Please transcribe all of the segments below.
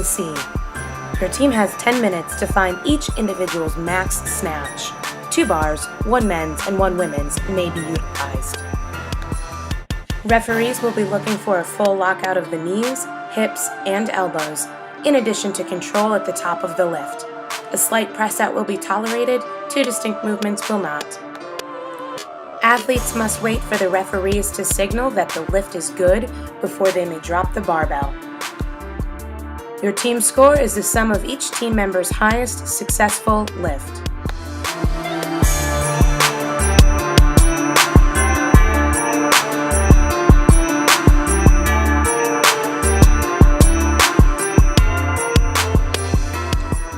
C. Your team has 10 minutes to find each individual's max snatch. 2 bars, 1 men's and 1 women's may be utilized. Referees will be looking for a full lockout of the knees, hips, and elbows, in addition to control at the top of the lift. A slight press out will be tolerated, 2 distinct movements will not. Athletes must wait for the referees to signal that the lift is good before they may drop the barbell. Your team score is the sum of each team member's highest successful lift.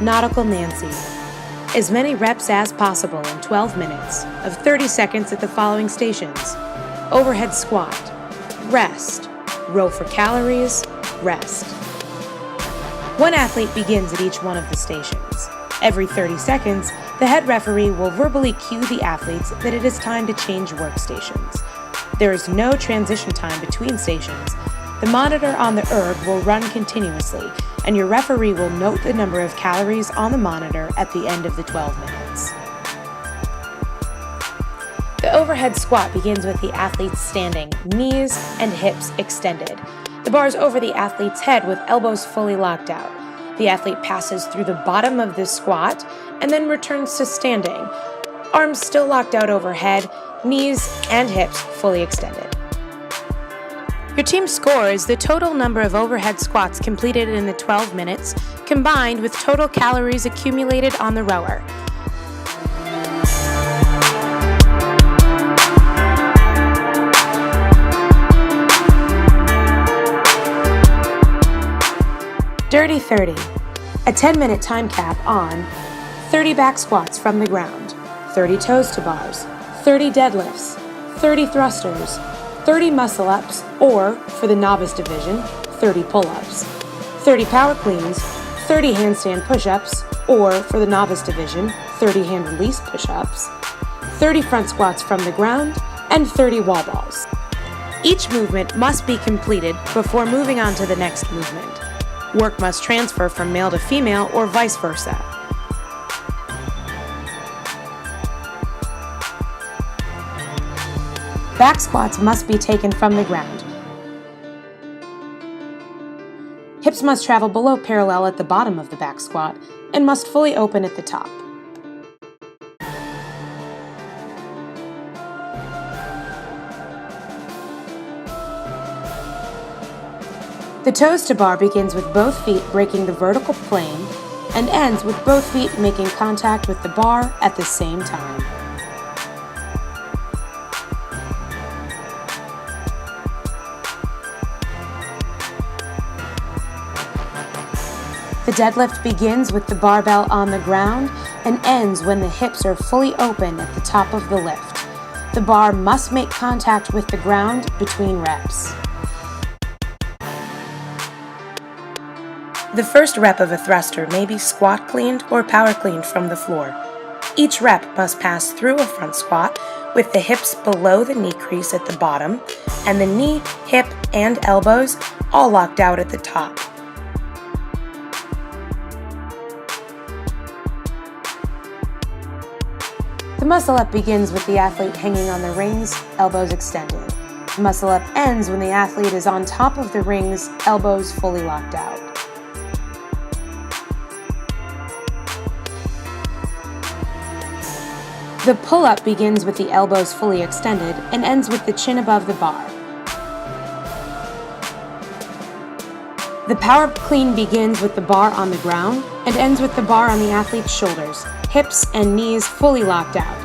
Nautical Nancy. As many reps as possible in 12 minutes of 30 seconds at the following stations: overhead squat, rest, row for calories, rest. 1 athlete begins at each one of the stations. Every 30 seconds, the head referee will verbally cue the athletes that it is time to change workstations. There is no transition time between stations. The monitor on the erg will run continuously, and your referee will note the number of calories on the monitor at the end of the 12 minutes. The overhead squat begins with the athletes standing, knees and hips extended. The bar's over the athlete's head with elbows fully locked out. The athlete passes through the bottom of the squat and then returns to standing, arms still locked out overhead, knees and hips fully extended. Your team score is the total number of overhead squats completed in the 12 minutes, combined with total calories accumulated on the rower. Dirty 30. A 10-minute time cap on 30 back squats from the ground, 30 toes to bars, 30 deadlifts, 30 thrusters, 30 muscle-ups, or, for the novice division, 30 pull-ups, 30 power cleans, 30 handstand push-ups, or, for the novice division, 30 hand release push-ups, 30 front squats from the ground, and 30 wall balls. Each movement must be completed before moving on to the next movement. Work must transfer from male to female or vice versa. Back squats must be taken from the ground. Hips must travel below parallel at the bottom of the back squat and must fully open at the top. The toes to bar begins with both feet breaking the vertical plane and ends with both feet making contact with the bar at the same time. The deadlift begins with the barbell on the ground and ends when the hips are fully open at the top of the lift. The bar must make contact with the ground between reps. The first rep of a thruster may be squat cleaned or power cleaned from the floor. Each rep must pass through a front squat with the hips below the knee crease at the bottom and the knee, hip, and elbows all locked out at the top. The muscle-up begins with the athlete hanging on the rings, elbows extended. The muscle-up ends when the athlete is on top of the rings, elbows fully locked out. The pull-up begins with the elbows fully extended and ends with the chin above the bar. The power clean begins with the bar on the ground and ends with the bar on the athlete's shoulders, hips and knees fully locked out.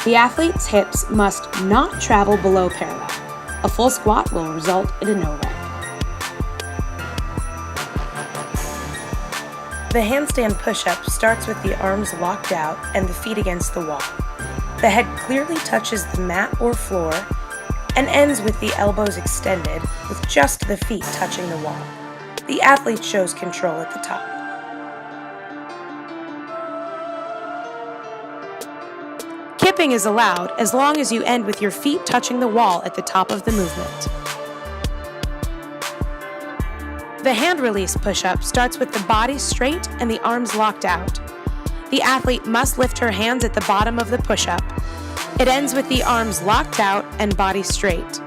The athlete's hips must not travel below parallel. A full squat will result in a no rep. The handstand push-up starts with the arms locked out and the feet against the wall. The head clearly touches the mat or floor and ends with the elbows extended with just the feet touching the wall. The athlete shows control at the top. Kipping is allowed as long as you end with your feet touching the wall at the top of the movement. The hand release push-up starts with the body straight and the arms locked out. The athlete must lift her hands at the bottom of the push-up. It ends with the arms locked out and body straight.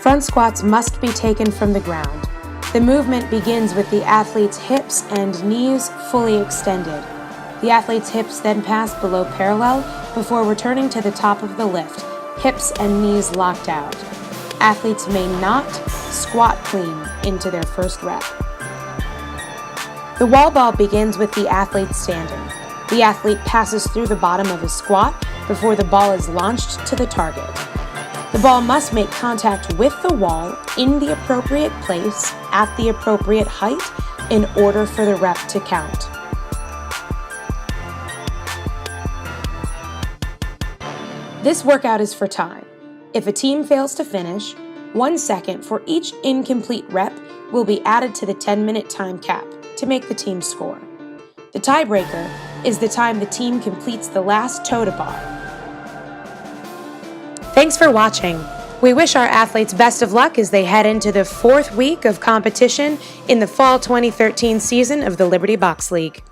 Front squats must be taken from the ground. The movement begins with the athlete's hips and knees fully extended. The athlete's hips then pass below parallel before returning to the top of the lift, hips and knees locked out. Athletes may not squat clean into their first rep. The wall ball begins with the athlete standing. The athlete passes through the bottom of a squat before the ball is launched to the target. The ball must make contact with the wall in the appropriate place at the appropriate height in order for the rep to count. This workout is for time. If a team fails to finish, 1 second for each incomplete rep will be added to the 10-minute time cap to make the team score. The tiebreaker is the time the team completes the last toe to bar. Thanks for watching. We wish our athletes best of luck as they head into the 4th week of competition in the fall 2013 season of the Liberty Box League.